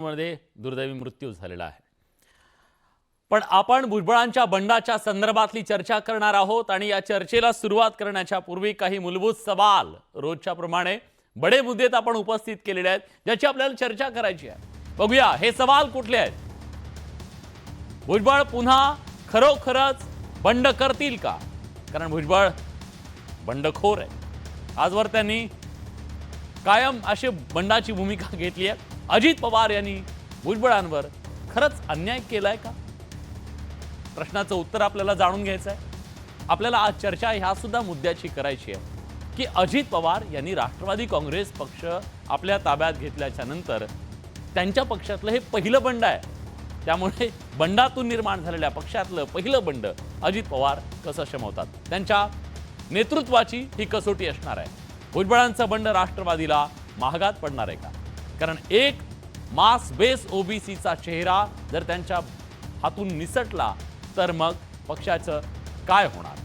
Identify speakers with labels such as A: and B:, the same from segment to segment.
A: मध्ये दुर्दैवी मृत्यू झालेला आहे। पण आपण भुजबळांच्या बंडाच्या संदर्भातली चर्चा करणार आहोत आणि या चर्चेला सुरुवात करण्याच्या पूर्वी काही मूलभूत सवाल रोजच्या प्रमाणे बडे मुद्दे आपण उपस्थित केलेले आहेत ज्याची आपल्याला चर्चा करायची आहे। बघूया हे सवाल कुठले आहेत। भुजबळ पुन्हा खरोखरच बंड करतील का? कारण भुजबळ बंडखोर आहे। आजवर त्यांनी कायम अशी बंडाची भूमिका घेतली आहे। अजित पवार यांनी भुजबळांवर खरंच अन्याय केलाय का? प्रश्नाचं उत्तर आपल्याला जाणून घ्यायचं आहे। आपल्याला आज चर्चा ह्या सुद्धा मुद्द्याची करायची आहे की अजित पवार यांनी राष्ट्रवादी काँग्रेस पक्ष आपल्या ताब्यात घेतल्याच्या नंतर त्यांच्या पक्षातलं हे पहिलं बंड आहे। त्यामुळे बंडातून निर्माण झालेल्या पक्षातलं पहिलं बंड अजित पवार कसं शमवतात, त्यांच्या नेतृत्वाची ही कसोटी असणार आहे। भुजबळांचं बंड राष्ट्रवादीला महागात पडणार आहे का? कारण एक मास बेस ओबीसीचा चेहरा जर त्यांच्या हातून निसटला तर मग पक्षाचं काय होणार?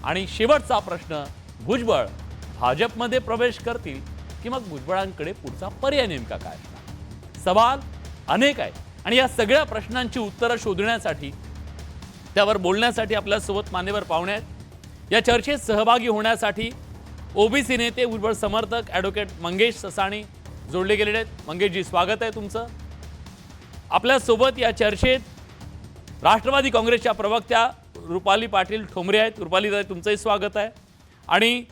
A: आणि शेवटचा प्रश्न, भुजबळ भाजपमध्ये प्रवेश करतील की मग भुजबळांकडे पुढचा पर्याय नेमका काय असणार? सवाल अनेक आहेत आणि या सगळ्या प्रश्नांची उत्तरं शोधण्यासाठी, त्यावर बोलण्यासाठी आपल्यासोबत मान्यवर पाहुणे आहेत। या चर्चेत सहभागी होण्यासाठी ओबीसी नेते, भुजबळ समर्थक ॲडव्होकेट मंगेश ससाणी जोडले गेलेले आहेत। मंगेशजी, स्वागत आहे तुमचं आपल्यासोबत या चर्चेत। राष्ट्रवादी काँग्रेसच्या प्रवक्त्या रुपाली पाटील ठोंबरे आहेत। रुपाली ताई, तुमचंही स्वागत आहे। आणि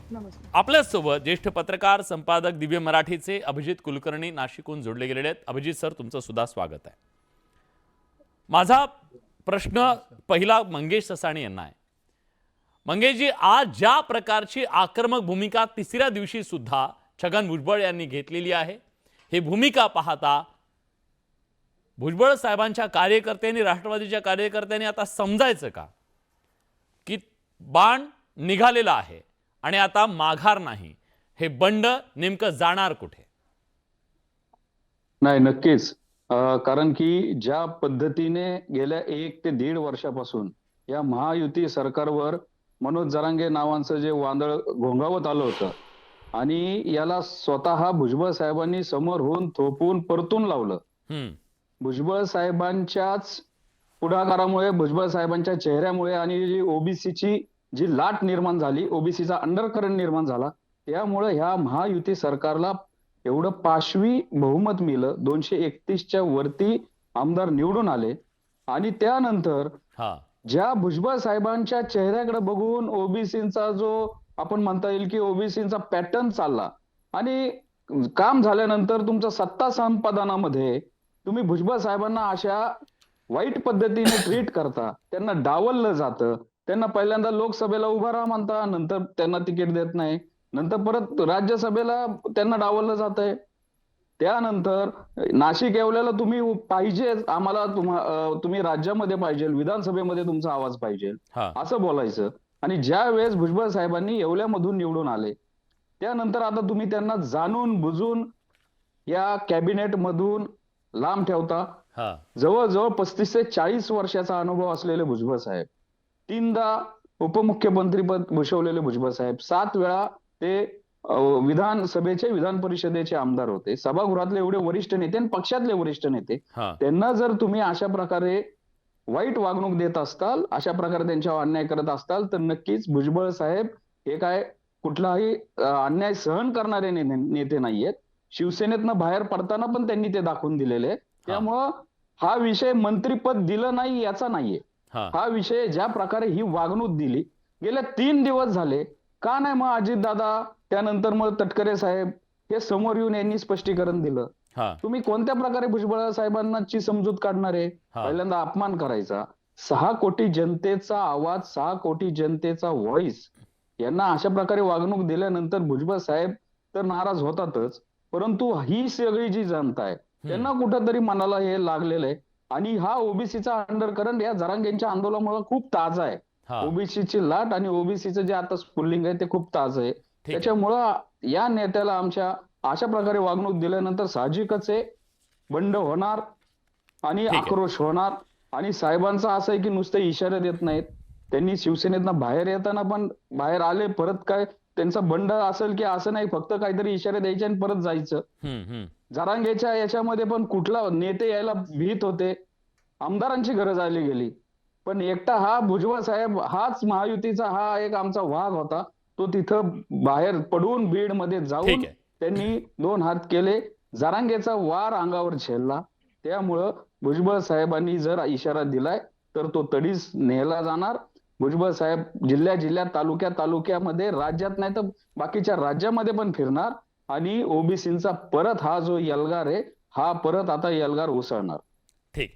A: आपल्यासोबत ज्येष्ठ पत्रकार संपादक दिव्य मराठीचे अभिजित कुलकर्णी नाशिकहून जोडले गेलेले आहेत। अभिजित सर, तुमचं सुद्धा स्वागत आहे। माझा प्रश्न पहिला मंगेश ससाणी यांना आहे। मंगेशजी, आज ज्या प्रकारची आक्रमक भूमिका तिसऱ्या दिवशी सुद्धा छगन भुजबळ यांनी घेतलेली आहे, ही भूमिका पाहता भुजबळ साहेबांच्या कार्यकर्त्यांनी, राष्ट्रवादीच्या कार्यकर्त्यांनी आता समजायचं का की बाण निघालेला आहे आणि आता माघार नाही? हे बंड नेमकं जाणार कुठे?
B: नाही, नक्कीच। कारण की ज्या पद्धतीने गेल्या 1 ते 1.5 वर्षापासून या महायुती सरकारवर मनोज जरांगे नावांचं जे वादळ घोंगावत आलं होतं आणि याला स्वतः भुजबळ साहेबांनी समोर होऊन थोपवून परतून लावलं। भुजबळ साहेबांच्याच पुढाकारामुळे, भुजबळ साहेबांच्या चेहऱ्यामुळे आणि जी ओबीसीची जी लाट निर्माण झाली, ओबीसीचा अंडरकरंट निर्माण झाला, त्यामुळे ह्या महायुती सरकारला एवढं पाशवी बहुमत मिळलं। 231च्या वरती आमदार निवडून आले आणि त्यानंतर ज्या भुजबळ साहेबांच्या चेहऱ्याकडे बघून ओबीसीचा जो आपण म्हणता येईल की ओबीसीचा पॅटर्न चालला आणि काम झाल्यानंतर तुमचं सत्ता संपादनामध्ये तुम्ही भुजबळ साहेबांना अशा वाईट पद्धतीने ट्रीट करता, त्यांना डावललं जातं। त्यांना पहिल्यांदा लोकसभेला उभा राहा म्हणता, नंतर त्यांना तिकीट देत नाही, नंतर परत राज्यसभेला त्यांना डावललं जातंय। त्यानंतर नाशिक येवल्याला तुम्ही पाहिजे, आम्हाला तुम्ही राज्यामध्ये पाहिजे, विधानसभेमध्ये तुमचा आवाज पाहिजे असं बोलायचं। आणि ज्या वेळेस भुजबळ साहेबांनी येवल्यामधून निवडून आले त्यानंतर आता तुम्ही त्यांना जाणून बुजून या कॅबिनेट मधून लांब ठेवता। जवळजवळ 35 ते 40 वर्षाचा अनुभव असलेले भुजबळ साहेब, 3दा उपमुख्यमंत्रीपद भूषवलेले भुजबळ साहेब, 7 वेळा ते विधानसभेचे, विधान परिषदेचे आमदार होते, सभागृहातले एवढे वरिष्ठ नेते आणि पक्षातले वरिष्ठ नेते, त्यांना जर तुम्ही अशा प्रकारे वाईट वागणूक देत असताल, अशा प्रकारे त्यांच्यावर अन्याय करत असताल, तर नक्कीच भुजबळ साहेब हे काय कुठलाही अन्याय सहन करणारे नेते नाहीयेत। शिवसेनेतनं बाहेर पडताना पण त्यांनी ते दाखवून दिलेले। त्यामुळं हा विषय मंत्रीपद दिलं नाही याचा नाहीये, हा विषय ज्या प्रकारे ही वागणूक दिली गेल्या 3 दिवस झाले, का नाही मग अजितदादा, त्यानंतर मग तटकरे साहेब हे समोर येऊन यांनी स्पष्टीकरण दिलं? तुम्ही कोणत्या प्रकारे भुजबळ साहेबांची समजूत काढणार आहे? पहिल्यांदा अपमान करायचा, 6 कोटी जनतेचा आवाज, 6 कोटी जनतेचा व्हॉइस, यांना अशा प्रकारे वागणूक दिल्यानंतर भुजबळ साहेब तर नाराज होतातच, परंतु ही सगळी जी जनता आहे त्यांना कुठंतरी मनाला हे लागलेलं आहे। आणि हा ओबीसीचा अंडरकरंट या जरांगेंच्या आंदोलनामुळे खूप ताजा आहे। ओबीसीची लाट आणि ओबीसीचं जे आता स्फुल्लिंग आहे ते खूप ताजं आहे। त्याच्यामुळं या नेत्याला आमच्या अशा प्रकारे वागणूक दिल्यानंतर साहजिकच आहे बंड होणार आणि आक्रोश होणार। आणि साहेबांचं असं आहे की नुसते इशारे देत नाहीत, त्यांनी शिवसेनेतनं बाहेर येताना पण बाहेर आले, परत काय त्यांचा बंड असेल की असं नाही फक्त काहीतरी इशारे द्यायचे आणि परत जायचं। जरांगेच्या याच्यामध्ये पण कुठला नेते यायला भीत होते, आमदारांची गरज आली गेली. पण एकटा हा भुजबळ साहेब हाच महायुतीचा हा एक आमचा वाघ होता. तो तिथं बाहेर पडून बीडमध्ये जाऊन
A: ठीक आहे.
B: त्यांनी 2 हात केले. जरांगेचा वार अंगावर झेलला. त्यामुळं भुजबळ साहेबांनी जर इशारा दिलाय तर तो तडीच नेला जाणार. भुजबळ साहेब जिल्ह्यात तालुक्यामध्ये राज्यात नाही तर बाकीच्या राज्यामध्ये पण फिरणार आणि ओबीसींचा परत हा जो एल्गार आहे हा परत आता एल्गार उसळणार.
A: ठीक.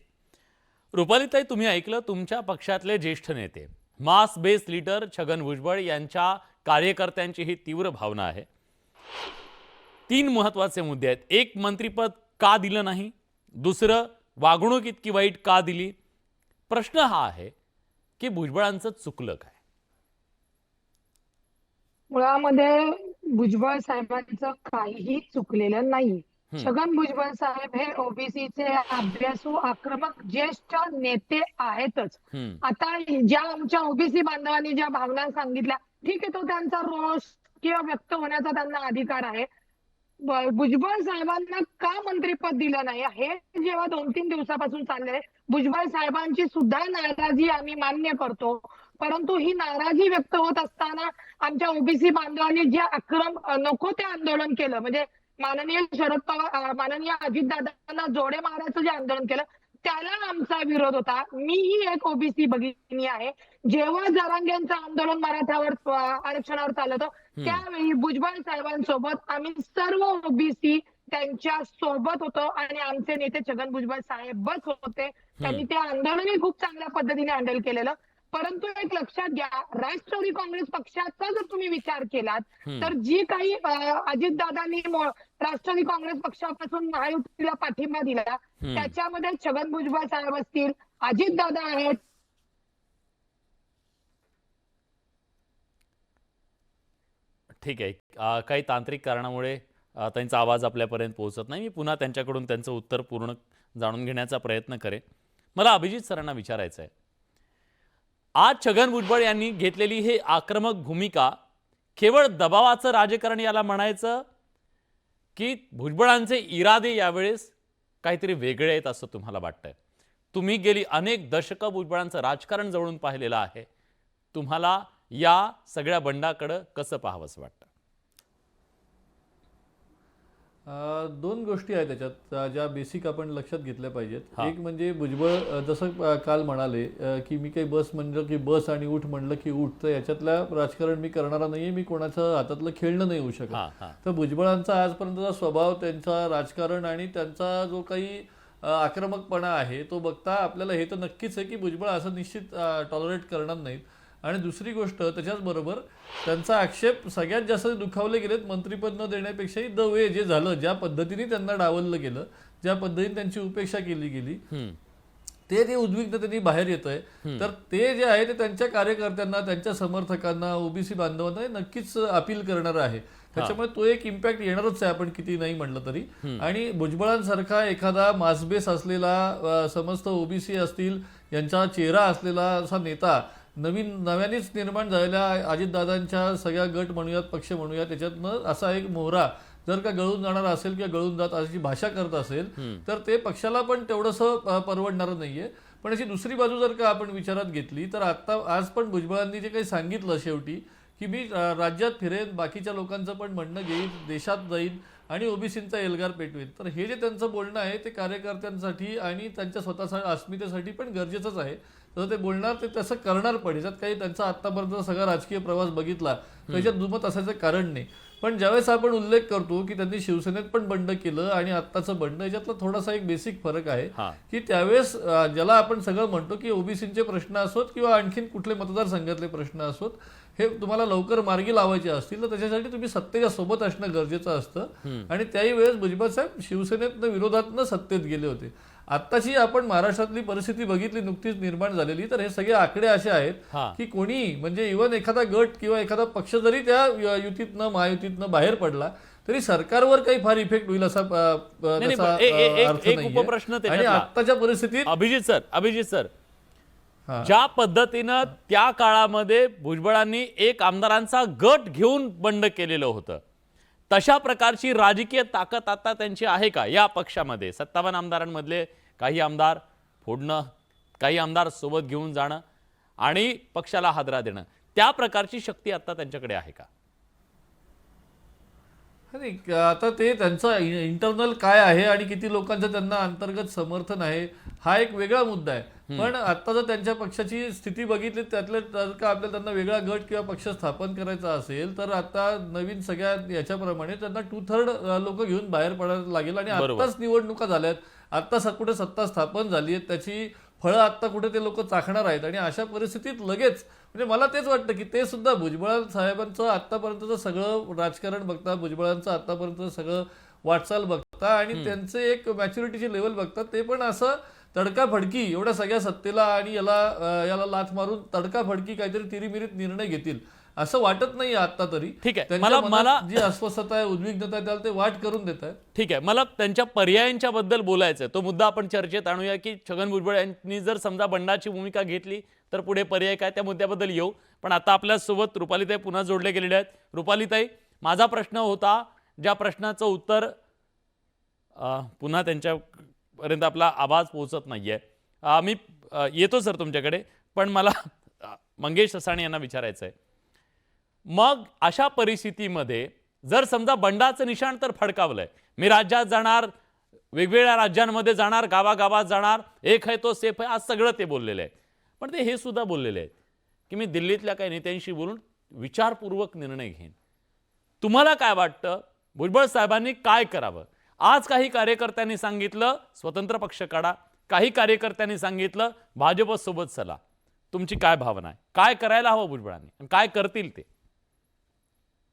A: रुपालीताई, तुम्ही ऐकलं तुमच्या पक्षातले ज्येष्ठ नेते मास बेस लीडर छगन भुजबळ यांच्या कार्यकर्त्यांची ही तीव्र भावना आहे. 3 महत्वाचे मुद्दे आहेत. एक, मंत्रिपद का दिलं नाही? दुसरं, वागणूक इतकी वाईट का दिली? प्रश्न हा आहे की भुजबळांचं चुकलं काय?
C: मुळामध्ये भुजबळ साहेबांचं काहीही चुकलेलं नाही. छगन भुजबळ साहेब हे ओबीसीचे अभ्यासू आक्रमक ज्येष्ठ नेते आहेतच. आता ज्या आमच्या ओबीसी बांधवांनी ज्या भावना सांगितल्या, ठीक आहे, तो त्यांचा रोष किंवा व्यक्त होण्याचा त्यांना अधिकार आहे. भुजबळ साहेबांना का मंत्रिपद दिलं नाही हे जेव्हा 2-3 दिवसापासून चाललंय, भुजबळ साहेबांची सुद्धा नाराजी आम्ही मान्य करतो. परंतु ही नाराजी व्यक्त होत असताना आमच्या ओबीसी बांधवांनी जे नको ते आंदोलन केलं, म्हणजे माननीय शरद पवार, माननीय अजितदादांना जोडे मारायचं जे आंदोलन केलं त्याला आमचा विरोध होता. मीही एक ओबीसी भगिनी आहे. जेव्हा जरांगेंचं आंदोलन मराठ्यावर आरक्षणावर चालत होतं त्यावेळी भुजबळ साहेबांसोबत आम्ही सर्व ओबीसी त्यांच्या सोबत होतो आणि आमचे नेते छगन भुजबळ साहेबच होते. त्यांनी ते आंदोलनही खूप चांगल्या पद्धतीने हँडल केलेलं. परंतु एक लक्षात घ्या, राष्ट्रवादी काँग्रेस पक्षाचा जर तुम्ही विचार केलात तर जी काही अजितदादांनी राष्ट्रवादी काँग्रेस पक्षापासून महायुतीला पाठिंबा दिला त्याच्यामध्ये छगन भुजबळ साहेब असतील, अजितदादा आहेत.
A: ठीक आहे. काही तांत्रिक कारणामुळे त्यांचा आवाज आपल्यापर्यंत पोहोचत नाही. मी पुन्हा त्यांच्याकडून त्यांचं उत्तर पूर्ण जाणून घेण्याचा प्रयत्न करेन. मला अभिजित सरांना विचारायचं आहे, आज छगन भुजबळ यांनी घेतलेली हे आक्रमक भूमिका केवळ दबावाचं राजकारण याला म्हणायचं की भुजबळांचे इरादे यावेळेस काहीतरी वेगळे आहेत असं तुम्हाला वाटतंय? तुम्ही गेली अनेक दशकं भुजबळांचं राजकारण जवळून पाहिलेलं आहे. तुम्हाला या सगळ्या बंडाकडं कसं पाहावंसं वाटतं?
D: 2 गोष्टी आहेत त्याच्यात ज्या बेसिक आपण लक्षात घेतल्या पाहिजेत. एक म्हणजे भुजबळ जसं काल म्हणाले की मी काही बस म्हणलं की बस आणि उठ म्हणलं की उठ, तर याच्यातल्या राजकारण मी करणारा नाहीये, मी कोणाचं हातातलं खेळणं नाही होऊ शकत. तर भुजबळांचा आजपर्यंतचा स्वभाव, त्यांचा राजकारण आणि त्यांचा जो काही आक्रमकपणा आहे तो बघता आपल्याला हे तर नक्कीच आहे की भुजबळ असं निश्चित टॉलरेट करणार नाहीत. आणि दुसरी गोष्ट त्याच्याचबरोबर त्यांचा आक्षेप सगळ्यात जास्त दुखावले गेलेत मंत्रिपद न देण्यापेक्षाही द वे जे झालं, ज्या पद्धतीने त्यांना डावललं गेलं, ज्या पद्धतीने त्यांची उपेक्षा केली गेली, ते उद्विग्न त्यांनी बाहेर येत आहे. तर ते जे आहे ते त्यांच्या कार्यकर्त्यांना, त्यांच्या समर्थकांना, ओबीसी बांधवांना नक्कीच अपील करणार आहे. त्याच्यामुळे तो एक इम्पॅक्ट येणारच आहे, आपण किती नाही म्हणलं तरी. आणि भुजबळांसारखा एखादा मासबेस असलेला, समस्त ओबीसी असतील यांचा चेहरा असलेला असा नेता नव्यानेच निर्माण झालेल्या अजितदादांच्या सगळ्या गट म्हणूयात, पक्ष म्हणूयात, त्याच्यातनं असा एक मोहरा जर का गळून जाणार असेल किंवा गळून जात अशी भाषा करत असेल तर ते पक्षाला पण तेवढंसं परवडणारं नाहीये. पण अशी दुसरी बाजू जर का आपण विचारात घेतली तर आज पण भुजबळांनी जे काही सांगितलं शेवटी की मी राज्यात फिरेन, बाकीच्या लोकांचं पण म्हणणं घेईन, देशात जाईन आणि ओबीसींचा एल्गार पेटवेन, तर हे जे त्यांचं बोलणं आहे ते कार्यकर्त्यांसाठी आणि त्यांच्या स्वतःच्या अस्मितेसाठी पण गरजेचंच आहे. तर ते बोलणार, ते तसं करणार पण. याच्यात काही त्यांचा आतापर्यंत सगळा राजकीय प्रवास बघितला त्याच्यात दुमत असायचं कारण नाही. पण ज्यावेळेस आपण उल्लेख करतो की त्यांनी शिवसेनेत पण बंड केलं आणि आत्ताचं बंड, याच्यातला थोडासा एक बेसिक फरक आहे की त्यावेळेस ज्याला आपण सगळं म्हणतो की ओबीसींचे प्रश्न असोत किंवा आणखीन कुठले मतदारसंघातले प्रश्न असोत, हे तुम्हाला लवकर मार्गी लावायचे असतील तर त्याच्यासाठी तुम्ही सत्तेच्या सोबत असणं गरजेचं असतं. आणि त्याही वेळेस भुजबळ साहेब शिवसेनेतनं विरोधातनं सत्तेत गेले होते. आत्ताची आपण महाराष्ट्रातली परिस्थिती बघितली नुकतीच निर्माण झालेली, तर हे सगळे आकडे असे आहेत की कोणी, म्हणजे इव्हन एखादा गट किंवा एखादा पक्ष जरी त्या युतीतनं, महायुतीतनं बाहेर पडला तरी सरकारवर काही फार इफेक्ट होईल असा अर्थ नाही. आणि आत्ताच्या परिस्थितीत
A: अभिजित सर ज्या पद्धतीनं त्या काळामध्ये भुजबळांनी एक आमदारांचा गट घेऊन बंड केलेलं होतं, तशा प्रकारची राजकीय ताकद आता त्यांची आहे का या पक्षामध्ये? 57 आमदारांमधले काही आमदार फोडणं, काही आमदार सोबत घेऊन जाणं आणि पक्षाला हादरा देणं, त्या प्रकारची शक्ती आता त्यांच्याकडे आहे का?
D: नाही, आता ते त्यांचं इंटरनल काय आहे आणि किती लोकांचं त्यांना अंतर्गत समर्थन आहे हा एक वेगळा मुद्दा आहे. पण आता जर त्यांच्या पक्षाची स्थिती बघितली, त्यातल्या जर का आपल्याला त्यांना वेगळा गट किंवा पक्ष स्थापन करायचा असेल तर आता नवीन सगळ्या याच्याप्रमाणे त्यांना 2/3 लोक घेऊन बाहेर पडायला लागेल. आणि
A: बरोबर.
D: आत्ताच निवडणुका झाल्यात, आत्ता कुठे सत्ता स्थापन झाली आहे, त्याची फळं आत्ता कुठे ते लोक चाखणार आहेत. आणि अशा परिस्थितीत लगेच म्हणजे मला तेच वाटतं की ते सुद्धा भुजबळ साहेबांचं आत्तापर्यंतचं सगळं राजकारण बघता, भुजबळांचं आत्तापर्यंतचं सगळं वाटचाल बघता आणि त्यांचे एक मॅच्युरिटीची लेवल बघतात, ते पण असं तडकाफडकी एवढ्या सगळ्या सत्तेला आणि याला लाथ मारून तडकाफडकी काहीतरी तिरीमिरीत निर्णय घेतील असं वाटत नाही आता तरी.
A: ठीक आहे.
D: त्यांच्या
A: मला
D: मनात जी अस्वस्थता आहे, उद्विग्नता आहे, त्याला ते वाट करून देत आहेत.
A: ठीक आहे, मला त्यांच्या पर्यायांच्या बद्दल बोलायचं आहे. तो मुद्दा आपण चर्चेत आणूया की छगन भुजबळ यांनी जर समजा बंडाची भूमिका घेतली तर पुढे पर्याय काय, त्या मुद्द्याबद्दल येऊ. पण आता आपल्यासोबत रुपालीताई पुन्हा जोडले गेलेले आहेत. रुपालीताई, माझा प्रश्न होता, ज्या प्रश्नाचं उत्तर पुन्हा त्यांच्यापर्यंत आपला आवाज पोहोचत नाहीये. मी येतो सर तुमच्याकडे, पण मला मंगेश असाणे यांना विचारायचं आहे. मग अशा परिस्थितीमध्ये जर समजा बंडाचं निशाण तर फडकावलंय, मी राज्यात जाणार, वेगवेगळ्या राज्यांमध्ये जाणार, गावागावात जाणार, एक आहे तो सेफ आहे, आज सगळं ते बोललेलं आहे. पण ते हे सुद्धा बोललेले आहेत की मी दिल्लीतल्या काही नेत्यांशी बोलून विचारपूर्वक निर्णय घेईन. तुम्हाला काय वाटतं, भुजबळ साहेबांनी काय करावं? आज काही कार्यकर्त्यांनी सांगितलं स्वतंत्र पक्ष काढा, काही कार्यकर्त्यांनी सांगितलं भाजपसोबत चला. तुमची काय भावना आहे? काय करायला हवं भुजबळांनी आणि काय करतील ते?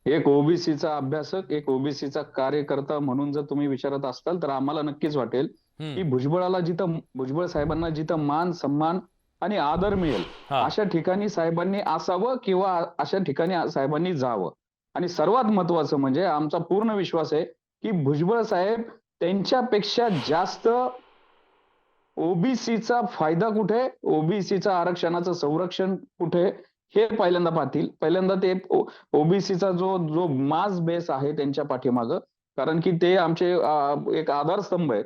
B: एक ओबीसीचा अभ्यासक, एक ओबीसीचा कार्यकर्ता म्हणून जर तुम्ही विचारत असाल तर आम्हाला नक्कीच वाटेल की भुजबळ साहेबांना जिथं मान, सन्मान आणि आदर मिळेल अशा ठिकाणी साहेबांनी असावं किंवा अशा ठिकाणी साहेबांनी जावं. आणि सर्वात महत्वाचं म्हणजे आमचा पूर्ण विश्वास आहे की भुजबळ साहेब त्यांच्यापेक्षा जास्त ओबीसीचा फायदा कुठे, ओबीसीचा आरक्षणाचं संरक्षण कुठे हे पहिल्यांदा पाहतील. पहिल्यांदा ते ओबीसीचा जो मास बेस आहे त्यांच्या पाठीमागं, कारण की ते आमचे एक आधारस्तंभ आहेत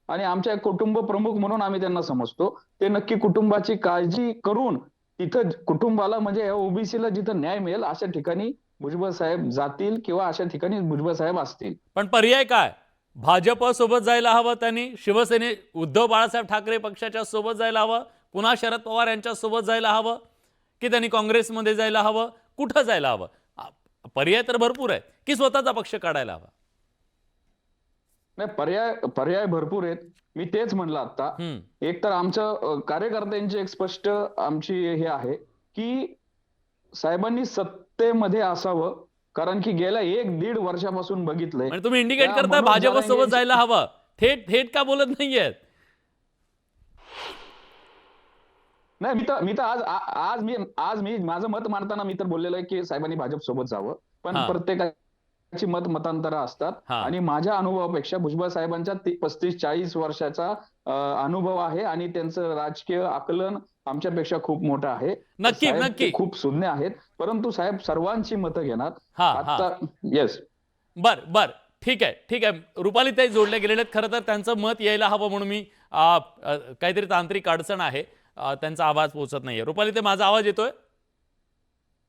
B: आणि आमच्या कुटुंब प्रमुख म्हणून आम्ही त्यांना समजतो. ते नक्की कुटुंबाची काळजी करून तिथं कुटुंबाला म्हणजे ओबीसीला जिथं न्याय मिळेल अशा ठिकाणी भुजबळ साहेब जातील किंवा अशा ठिकाणी भुजबळ साहेब असतील.
A: पण पर्याय काय? भाजप सोबत जायला हवं त्यांनी, शिवसेने उद्धव बाळासाहेब ठाकरे पक्षाच्या सोबत जायला हवं, पुन्हा शरद पवार यांच्या सोबत जायला हवं, की त्यांनी काँग्रेसमध्ये जायला हवं, कुठं जायला हवं? पर्याय तर भरपूर आहेत, की स्वतःचा पक्ष काढायला हवा?
B: नाही, पर्याय भरपूर आहेत. मी तेच म्हणलं आता. एक तर आमच्या कार्यकर्त्यांची एक स्पष्ट आमची हे आहे की साहेबांनी सत्तेमध्ये असावं, कारण की गेल्या 1-1.5 वर्षापासून बघितलंय.
A: म्हणजे तुम्ही इंडिकेट करताय भाजप सोबत जायला हवं, थेट का बोलत नाहीयेत?
B: नाही, मी तर आज मी माझं मत मांडताना मी तर बोललेलो आहे की साहेबांनी भाजप सोबत जावं. पण प्रत्येकाची मतांतर असतात आणि माझ्या अनुभवापेक्षा भुजबळ साहेबांच्या 35-40 वर्षाचा अनुभव आहे आणि त्यांचं राजकीय आकलन आमच्यापेक्षा खूप मोठं आहे.
A: नक्की
B: खूप सुज्ञ आहेत, परंतु साहेब सर्वांची मतं घेणार. आता येस,
A: बर ठीक आहे. रुपालीताई जोडले गेलेले आहेत. खरं तर त्यांचं मत यायला हवं म्हणून मी काहीतरी तांत्रिक अडचण आहे, त्यांचा आवाज पोहोचत नाहीये. रुपालीताई, माझा आवाज येतोय?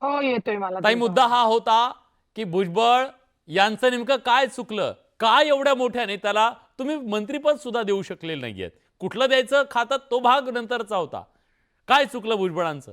C: हो, येतोय मला.
A: ताई, मुद्दा हा होता की भुजबळ यांचं नेमकं काय चुकलं, काय एवढ्या मोठ्या नेत्याला तुम्ही मंत्रीपद सुद्धा देऊ शकलेले नाहीयेत? कुठलं द्यायचं खातं तो भाग नंतरचा होता. काय चुकलं भुजबळांचं?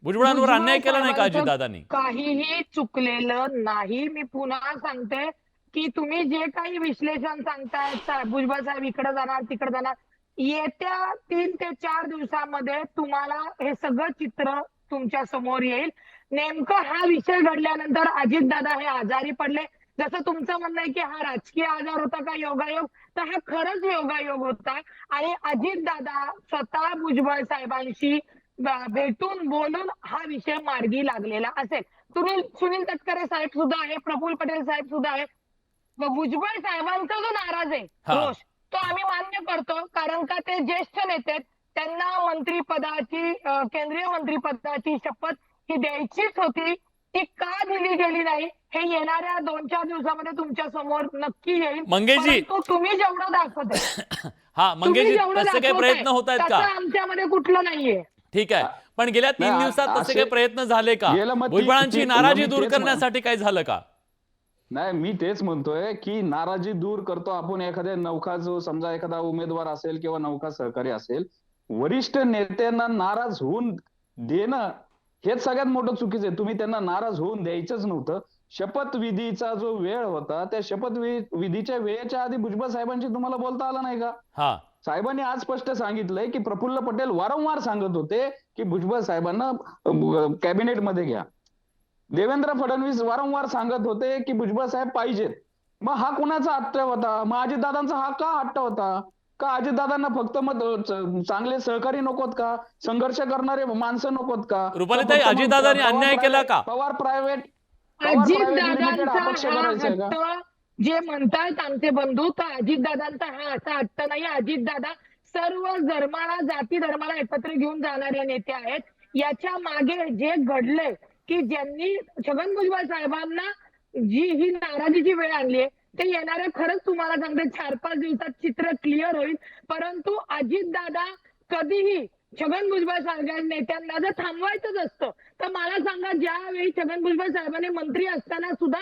A: भुजबळांवर अन्याय केला नाही का अजितदादांनी?
C: काहीही चुकलेलं नाही. मी पुन्हा सांगते की तुम्ही जे काही विश्लेषण सांगताय, भुजबळ साहेब इकडे जाणार तिकडे जाणार, येत्या 3 ते 4 दिवसामध्ये तुम्हाला हे सगळं चित्र तुमच्या समोर येईल. नेमकं हा विषय घडल्यानंतर अजितदादा हे आजारी पडले. जसं तुमचं म्हणणं आहे की हा राजकीय आजार होता का योगायोग, तर हा खरंच योगायोग होता. आणि अजितदादा स्वतः भुजबळ साहेबांशी भेटून बोलून हा विषय मार्गी लागलेला असेल. सुनील तटकरे साहेब सुद्धा आहे, प्रफुल्ल पटेल साहेब सुद्धा आहे. भुजबळ साहेबांचा जो नाराज आहे, रोष, तो आम्ही मान्य करतो, कारण का ते ज्येष्ठ नेते, त्यांना मंत्रिपदाची, केंद्रीय मंत्रिपदाची शपथ ही द्यायचीच होती. ती का दिली गेली नाही हे येणाऱ्या 2-4 दिवसामध्ये तुमच्या समोर नक्की येईल.
A: मंगेशजी.
C: परंतु तुम्ही जेवढं दाखवताय
A: हा
C: तुम्ही
A: मंगेशजी,
C: जेवढं
A: तसे काही
C: दाखवताय,
A: प्रयत्न होत आहेत का?
C: तसं आमच्यामध्ये कुठलं नाहीये.
A: ठीक आहे, पण गेल्या 3
B: नाही,
A: दिवसात तसे
B: असे-
A: काही प्रयत्न झाले का?
B: गेलं मग ती-
A: भुजबळांची
B: ती-
A: नाराजी
B: मग मी
A: दूर
B: तेच
A: करण्यासाठी काय झालं का?
B: नाही, मी तेच म्हणतोय की नाराजी दूर करतो आपण. एखाद्या नौका जो समजा एखादा उमेदवार असेल किंवा नौका सहकारी असेल, वरिष्ठ नेत्यांना नाराज होऊन देणं हेच सगळ्यात मोठं चुकीचं आहे. तुम्ही त्यांना नाराज होऊन द्यायचंच नव्हतं. शपथविधीचा जो वेळ होता त्या शपथविधीच्या वेळेच्या आधी भुजबळ साहेबांशी तुम्हाला बोलता आलं नाही का?
A: हा,
B: साहेबांनी आज स्पष्ट सांगितलंय की प्रफुल्ल पटेल वारंवार सांगत होते की भुजबळ साहेबांना कॅबिनेटमध्ये घ्या. देवेंद्र फडणवीस वारंवार सांगत होते की भुजबळ साहेब पाहिजेत. मग हा कुणाचा हट्ट होता? मग अजितदादांचा हा का हट्ट होता? का अजितदादांना फक्त मग चांगले सहकारी नकोत का? संघर्ष करणारे माणसं नकोत का?
A: रुपालीताई, अजितदादांनी अन्याय केला का?
B: पवार प्रायव्हेट
C: अजितदादांचा
B: अपक्ष
C: हा
B: करायचंय का?
C: हट्ट जे म्हणतात आमचे बंधू, तर अजितदादांचा हा असा हट्ट नाही. अजितदादा सर्व धर्माला, जाती धर्माला एकत्र घेऊन जाणारे नेते आहेत. याच्या मागे जे घडलंय की ज्यांनी छगन भुजबळ साहेबांना जी ही नाराजीची वेळ आणली आहे, ते येणाऱ्या, खरंच तुम्हाला सांगते 4-5 दिवसात चित्र क्लिअर होईल. परंतु अजितदादा कधीही छगन भुजबळ सारख्या नेत्यांना जर थांबवायचंच असतं तर मला सांगा, ज्यावेळी छगन भुजबळ साहेबांनी मंत्री असताना सुद्धा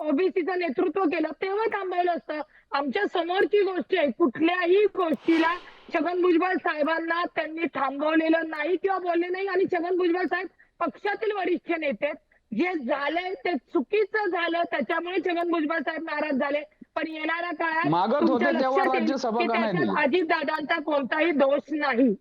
C: ओबीसीचं नेतृत्व केलं तेव्हा थांबवलं असतं. आमच्या समोरची गोष्ट आहे, कुठल्याही गोष्टीला छगन भुजबळ साहेबांना त्यांनी थांबवलेलं नाही किंवा बोलले नाही. आणि छगन भुजबळ साहेब पक्षातील वरिष्ठ नेते आहेत. जे झालंय ते चुकीचं झालं, त्याच्यामुळे छगन भुजबळ साहेब नाराज झाले. पण येणाऱ्या काळात
B: मागत होते
C: तुमच्या
B: तेव्हा
C: लक्षात येईल
B: राज्यसभा
C: की
B: का नाही
C: त्याच्यात
B: दिली?
C: अजितदादांचा कोणताही दोष नाही.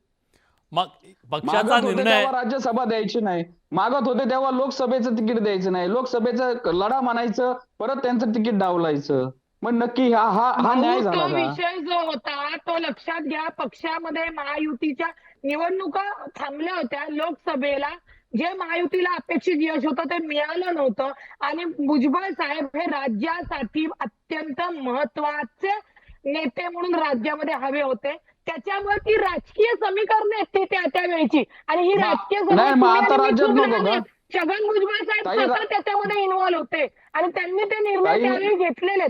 A: मग पक्षाचा
B: मागत होते
A: निर्णय
B: तेव्हा राज्यसभा द्यायची नाही. मागत होते तेव्हा लोकसभेचं तिकीट द्यायचं नाही. लोकसभेचं लढा म्हणायचं, परत त्यांचं तिकीट डावलायचं. मग नक्की हा न्याय
C: भाऊ,
B: झाला
C: तो
B: का?
C: विषय जो होता तो लक्षात घ्या. पक्षामध्ये महायुतीच्या निवडणुका थांबल्या होत्या. लोकसभेला जे महायुतीला अपेक्षित यश होतं ते मिळालं नव्हतं. आणि भुजबळ साहेब हे राज्यासाठी अत्यंत महत्वाचे नेते म्हणून राज्यामध्ये हवे होते. त्याच्यामुळे ती राजकीय समीकरण आहेत त्या वेळची. आणि ही राजकीय
B: नाही, मग आता
C: समीकरण
B: राज्यात नको का?
C: छगन भुजबळ साहेब
B: ताई,
C: स्वतः त्याच्यामध्ये इन्व्हॉल्व होते आणि त्यांनी ते निर्णय
B: ताई-
C: त्यावेळी घेतलेले.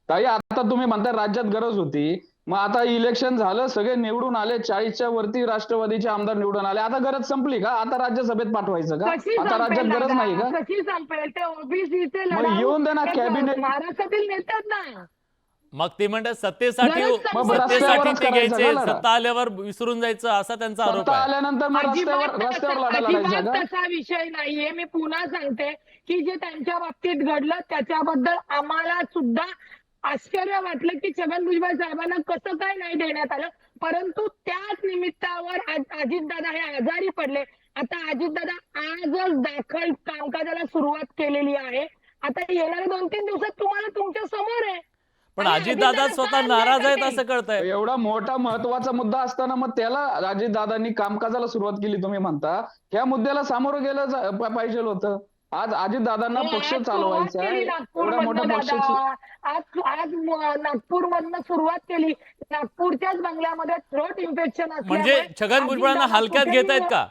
B: ताई, आता तुम्ही म्हणताय राज्यात गरज होती. मग आता इलेक्शन झालं, सगळे निवडून आले, 40च्या वरती राष्ट्रवादीचे आमदार निवडून आले. आता गरज संपली का? आता राज्यसभेत पाठवायचं का?
C: कशी
B: आता राज्यात
C: संपेल
B: गरज नाही
C: दादा?
B: का?
C: कशी संपेल? ते ओबीसीचे
B: मग येऊन दे ना कॅबिनेट.
C: महाराष्ट्रातील नेते आहेत ना.
A: मग ते म्हणतात सत्तेसाठी
C: गरज संपली.
A: सत्तेसाठी
B: रस्त्यावरच
A: ते
B: करायचं
A: घ्यायचे,
B: का लढा?
A: सत्ता आल्यावर विसरून जायचं असा त्यांचा आरोप
B: सत्ता
A: आहे.
B: आल्यानंतर मग रस्त्यावर लढा लढायचा
C: अजिबात
B: का?
C: तसा विषय नाहीये. मी पुन्हा सांगते की जे त्यांच्या बाबतीत घडलं त्याच्याबद्दल आम्हाला सुद्धा आश्चर्य वाटलं की छगन भुजबळ साहेबांना कसं काय नाही देण्यात आलं. परंतु त्याच निमित्तावर अजितदादा हे आजारी पडले. आता अजितदादा आजच दाखल कामकाजाला सुरुवात केलेली आहे. आता येणाऱ्या 2-3 दिवसात तुम्हाला तुमच्या समोर आहे.
A: पण
C: आणि
A: अजितदादा
C: अजितदादा
A: स्वतः
C: काय
A: नाराज आहेत
C: करतील?
A: असं कळतंय.
B: एवढा मोठा महत्वाचा मुद्दा असताना मग त्याला अजितदादांनी कामकाजाला सुरुवात केली तुम्ही म्हणता. ह्या मुद्द्याला सामोरं गेलं पाहिजे होतं. आज अजितदादांना पक्ष
C: आज
B: चालवायचा
C: सुरुवात
B: आहे.
C: केली
B: एवढ्या मोठ्या
C: नागपूरमधनं
B: पक्षाची
C: दादा. आज नागपूरमधनं सुरुवात केली. नागपूरच्याच बंगल्यामध्ये थ्रोट इन्फेक्शन
A: म्हणजे छगन भुजबळांना हलक्यात घेत आहेत का?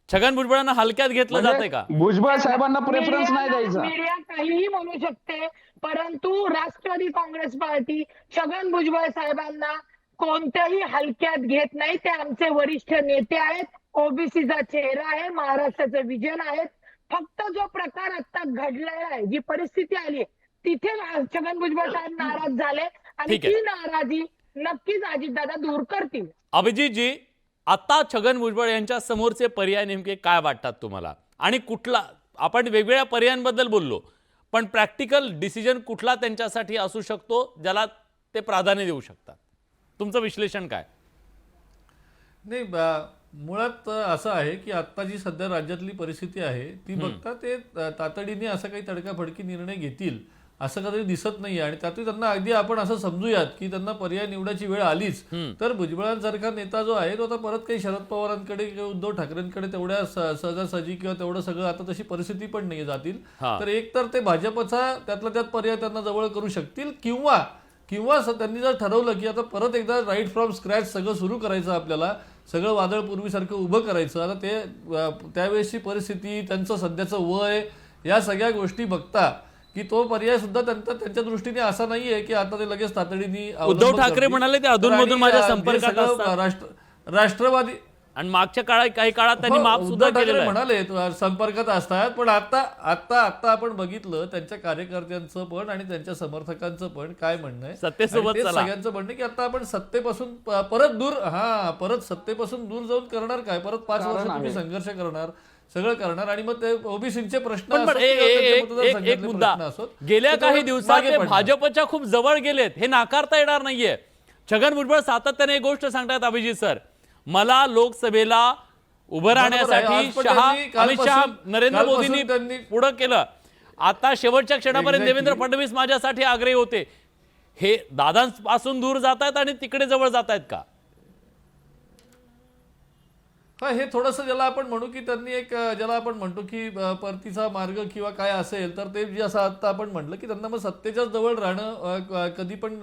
A: छगन भुजबळांना हलक्यात घेतलं जातंय का?
B: म्हणजे भुजबळ साहेबांना प्रेफरन्स नाही द्यायचा.
C: मीडिया काहीही म्हणू शकते, परंतु राष्ट्रवादी काँग्रेस पार्टी छगन भुजबळ साहेबांना कोणत्याही हलक्यात घेत नाही. ते आमचे वरिष्ठ नेते आहेत. ओबीसीचा चेहरा आहे, महाराष्ट्राचं विजन आहे. फक्त जो प्रकार आता घडलेला आहे, जी परिस्थिती आली तिथे छगन भुजबळ साहेब नाराज झाले आणि
A: ठीक आहे.
C: ती नाराजी नक्कीच अजितदादा दूर करतील.
A: अभिजितजी, आता छगन भुजबळ यांच्या समोरचे पर्याय नेमके काय वाटतात तुम्हाला? आणि कुठला, आपण वेगवेगळ्या पर्यायांबद्दल बोललो, पण प्रॅक्टिकल डिसिजन कुठला त्यांच्यासाठी असू शकतो ज्याला ते प्राधान्य देऊ शकतात? तुमचं विश्लेषण काय?
D: नाही, मुळात असं आहे की आत्ता जी सध्या राज्यातली परिस्थिती आहे ती बघता ते तातडीने असा काही तडकाफडकी निर्णय घेतील असं कधी दिसत नाही. आणि त्यातून त्यांना अगदी आपण असं समजूयात की त्यांना पर्याय निवडायची वेळ आलीच तर भुजबळांसारखा नेता जो आहे तो आता परत काही शरद पवारांकडे किंवा उद्धव ठाकरेंकडे तेवढ्या सहजासहजी किंवा तेवढं सगळं आता तशी परिस्थिती पण नाही जातील. तर एक तर ते भाजपचा त्यातला त्यात पर्याय त्यांना जवळ करू शकतील, किंवा किंवा त्यांनी जर ठरवलं की आता परत एकदा राईट फ्रॉम स्क्रॅच सगळं सुरू करायचं, आपल्याला सगळं वादळ पूर्वीसारखं उभं करायचं, आता ते त्यावेळेसची परिस्थिती, त्यांचं सध्याचं वय, या सगळ्या गोष्टी बघता की तो पर्याय सुद्धा त्यांच्या दृष्टीने असा नाहीये की आता ते लगेच तातडीने
A: उद्धव ठाकरे म्हणाले ते अधूनमधून माझ्या संपर्कात असतात.
D: राष्ट्रवादी
A: आणि मागच्या काही काळात त्यांनी माफ सुद्धा
D: उद्धव
A: केलेलं
D: ठाकरे
A: आहे.
D: म्हणाले संपर्कात असतात, पण आता आपण बघितलं त्यांच्या कार्यकर्त्यांचं पण आणि त्यांच्या समर्थकांचं पण काय म्हणणं आहे,
A: सत्तेसोबत
D: आणि ते
A: चला.
D: सगळ्यांचं म्हणणं की आता आपण सत्तेपासून परत सत्तेपासून दूर जाऊन करणार काय, परत 5 वर्ष
B: कारण
D: तुम्ही
B: आहे.
D: संघर्ष करणार, सगळं करणार, आणि मग ते ओबीसीचे प्रश्न
A: पण
D: असोत
A: एक-
D: किंवा त्यांच्या
A: एक- एक
D: मतदारसंघातले
A: एक मुद्दा,
D: प्रश्न असोत,
A: गेल्या
D: ते
A: काही
D: थोडं
A: दिवसात
D: मागे
A: ते
D: पडणार.
A: भाजपच्या खूप जवळ गेलेत हे नाकारता येणार नाहीये. छगन भुजबळ सातत्याने एक गोष्ट सांगतात, अभिजित सर, मला लोकसभेला उभं राहण्यासाठी
D: आज पण
A: शहा
D: त्यांनी
A: अमित शहा
D: कालपासून-
A: नरेंद्र
D: कालपासून
A: मोदींनी
D: त्यांनी-
A: पुढं केलं. आता शेवटच्या क्षणापर्यंत
D: Exactly.
A: देवेंद्र फडणवीस माझ्यासाठी आग्रही होते. हे दादांपासून दूर जात आहेत आणि तिकडे जवळ जात आहेत का?
D: हे थोडंसं ज्याला आपण म्हणू की त्यांनी ज्याला आपण म्हणतो की परतीचा मार्ग किंवा काय असेल, तर ते जे असं आता आपण म्हटलं की त्यांना मग सत्तेच्या जवळ राहणं कधी पण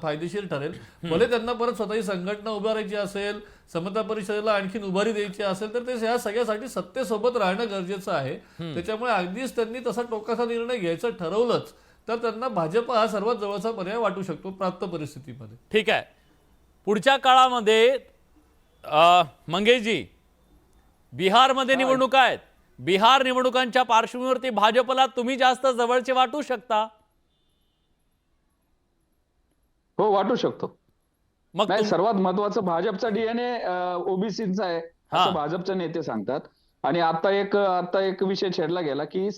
D: फायदेशीर ठरेल. भले त्यांना परत स्वतःची संघटना उभारायची असेल, समता परिषदेला आणखीन उभारी द्यायची असेल, तर ते ह्या सगळ्यासाठी सत्तेसोबत राहणं गरजेचं आहे. त्याच्यामुळे अगदीच त्यांनी तसा टोकाचा निर्णय घ्यायचं ठरवलंच तर त्यांना भाजप हा सर्वात जवळचा पर्याय वाटू शकतो प्राप्त परिस्थितीमध्ये.
A: ठीक आहे. पुढच्या काळामध्ये मंगेशजी, बिहारमध्ये निवडणुका आहेत. बिहार निवडणुकांच्या पार्श्वभूमीवरती भाजपला तुम्ही जास्त जवळचे वाटू शकता?
B: हो, वाटू शकतो.
A: मग
B: नाही, सर्वात महत्वाचं भाजपचा डीएनए ओबीसीचा आहे
A: हा.
B: असं भाजपचे नेते सांगतात. आणि आता एक विषय छेडला गेला की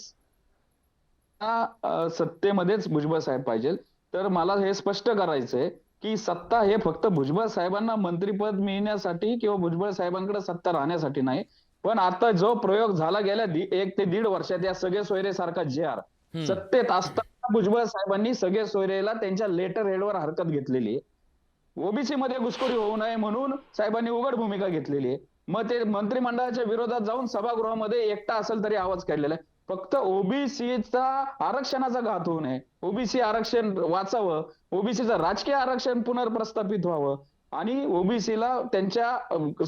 B: सत्तेमध्येच भुजबळ साहेब पाहिजे. तर मला हे स्पष्ट करायचंय की सत्ता हे फक्त भुजबळ साहेबांना मंत्रिपद मिळण्यासाठी किंवा भुजबळ साहेबांकडे सत्ता राहण्यासाठी नाही. पण आता जो प्रयोग झाला गेल्या 1 ते 1.5 वर्षात, या सगळे सोयरे सारखा JR सत्तेत असताना भुजबळ साहेबांनी सगळे सोयरेला त्यांच्या लेटर हेडवर हरकत घेतलेली आहे. ओबीसी मध्ये घुसखोरी होऊ नये म्हणून साहेबांनी उघड भूमिका घेतलेली आहे. मग ते मंत्रिमंडळाच्या विरोधात जाऊन सभागृहामध्ये एकटा असेल तरी आवाज काढलेला आहे. फक्त ओबीसीचा आरक्षणाचा घात होऊ नये, ओबीसी आरक्षण वाचावं, ओबीसीचं राजकीय आरक्षण पुनर्प्रस्थापित व्हावं आणि ओबीसीला त्यांच्या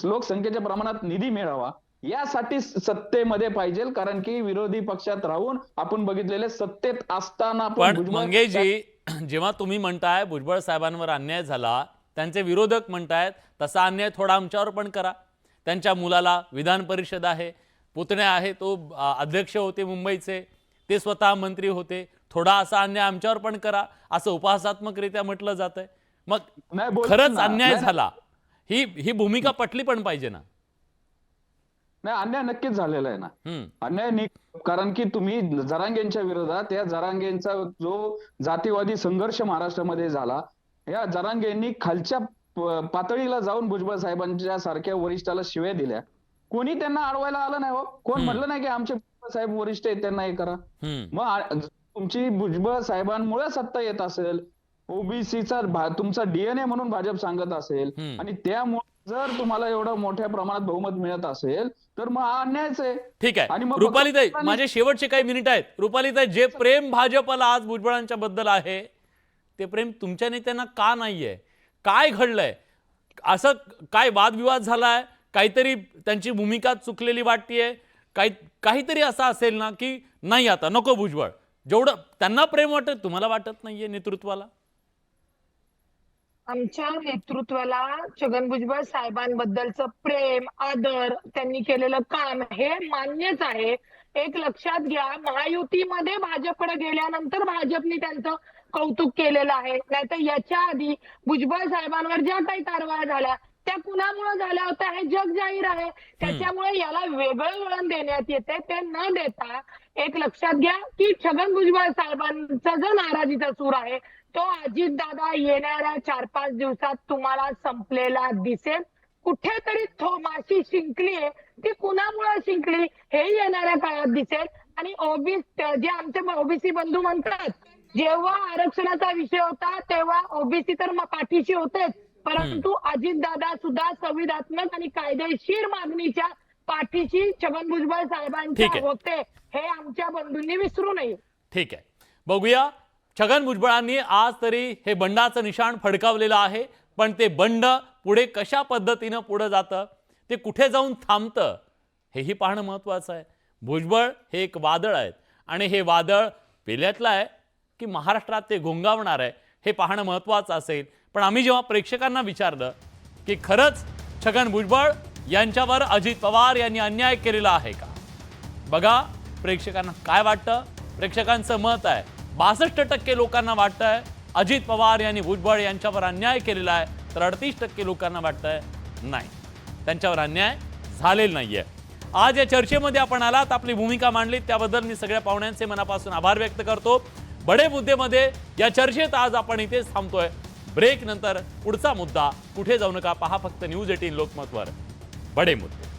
B: लोकसंख्येच्या प्रमाणात निधी मिळावा, यासाठी सत्तेमध्ये पाहिजे. कारण की विरोधी पक्षात राहून आपण बघितलेले सत्तेत असताना
A: पण मंगेशजी, जेव्हा तुम्ही म्हणताय भुजबळ साहेबांवर अन्याय झाला, त्यांचे विरोधक म्हणतायत तसा अन्याय थोडा आमच्यावर पण करा. त्यांच्या मुलाला विधान परिषद आहे, पुतण्या आहे, तो अध्यक्ष होते मुंबईचे, ते स्वतः मंत्री होते, थोडा असा अन्याय आमच्यावर पण करा असं उपहासात्मकरित्या म्हटलं जातंय. मग खरंच अन्याय झाला, ही भूमिका पटली पण पाहिजे ना?
B: नाही, अन्याय नक्कीच झालेला आहे ना. अन्याय कारण की तुम्ही जरांगेंच्या विरोधात, या जरांगेंचा जो जातीवादी संघर्ष महाराष्ट्रामध्ये झाला, या जरांगेंनी खालच्या पातळीला जाऊन भुजबळ साहेबांच्या सारख्या वरिष्ठाला शिव्या दिल्या. कोणी त्यांना अडवायला आलं नाही हो. कोण म्हटलं नाही की आमचे भुजबळ साहेब वरिष्ठ आहेत, त्यांना हे करा. मग तुमची भुजबळ साहेबांमुळे सत्ता येत असेल, ओबीसीचा तुमचा डीएनए म्हणून भाजप सांगत असेल, आणि त्यामुळे जर तुम्हाला एवढं मोठ्या प्रमाणात बहुमत मिळत असेल तर मग हा अन्यायच आहे.
A: ठीक आहे.
B: आणि मग
A: रुपालीताई, माझे शेवटचे काही मिनिट आहेत. रुपालीताई, जे प्रेम भाजपला आज भुजबळांच्या बद्दल आहे, ते प्रेम तुमच्या नेत्यांना का नाहीये? काय घडलंय? असं काय वादविवाद झालाय? काहीतरी त्यांची भूमिका चुकलेली वाटतेय? काहीतरी असं असेल ना की नाही आता नको भुजबळ, जेवढं त्यांना प्रेम वाटत तुम्हाला वाटत नाहीये नेतृत्वाला?
C: आमच्या नेतृत्वाला छगन भुजबळ साहेबांबद्दलचं प्रेम, आदर, त्यांनी केलेलं काम हे मान्यच आहे. एक लक्षात घ्या, महायुतीमध्ये भाजपकडे गेल्यानंतर भाजपने त्यांचं कौतुक केलेलं आहे. नाहीतर याच्या आधी भुजबळ साहेबांवर ज्या काही कारवाया झाल्या त्या कुणामुळे झाल्या होत्या हे जग जाहीर आहे. त्याच्यामुळे याला वेगळं वळण देण्यात येते. ते न देता एक लक्षात घ्या की छगन भुजबळ साहेबांचा जो नाराजीचा सूर आहे तो अजितदादा येणाऱ्या 4-5 दिवसात तुम्हाला संपलेला दिसेल. कुठेतरी माशी शिंकलीये, ती कुणामुळे शिंकली हे येणाऱ्या काळात दिसेल. आणि जे आमचे ओबीसी बंधू म्हणतात, जेव्हा आरक्षणाचा विषय होता तेव्हा ओबीसी तर पाठीशी होतेच, परंतु अजितदादा सुद्धा संविधानात्मक आणि कायदेशीर मागणीच्या पाठीशी छगन भुजबळ साहेबांच्या होते, हे आमच्या बंधूंनी विसरू नये.
A: ठीक आहे, बघूया छगन भुजबळांनी आज तरी हे बंडाचं निशाण फडकावलेलं आहे, पण ते बंड पुढे कशा पद्धतीनं पुढे जातं, ते कुठे जाऊन थांबतं, हेही पाहणं महत्त्वाचं आहे. भुजबळ हे एक वादळ आहेत आणि हे वादळ पेल्यातलं आहे की महाराष्ट्रात ते घोंगावणार आहे हे पाहणं महत्त्वाचं असेल. पण आम्ही जेव्हा प्रेक्षकांना विचारलं की खरंच छगन भुजबळ यांच्यावर अजित पवार यांनी अन्याय केलेला आहे का, बघा प्रेक्षकांना काय वाटतं. प्रेक्षकांचं मत आहे 62% लोकांना वाटतंय अजित पवार यांनी भुजबळ यांच्यावर अन्याय केलेला आहे, तर 38% लोकांना वाटतंय नाही, त्यांच्यावर अन्याय झालेला नाहीये. आज या चर्चेमध्ये आपण आलात, आपली भूमिका मांडलीत, त्याबद्दल मी सगळ्या पाहुण्यांचे मनापासून आभार व्यक्त करतो. बडे मुद्देमध्ये या चर्चेत आज आपण इथेच थांबतोय. ब्रेक नंतर पुढचा मुद्दा, कुठे जाऊ नका, पहा फक्त न्यूज 18 लोकमतवर बडे मुद्दे.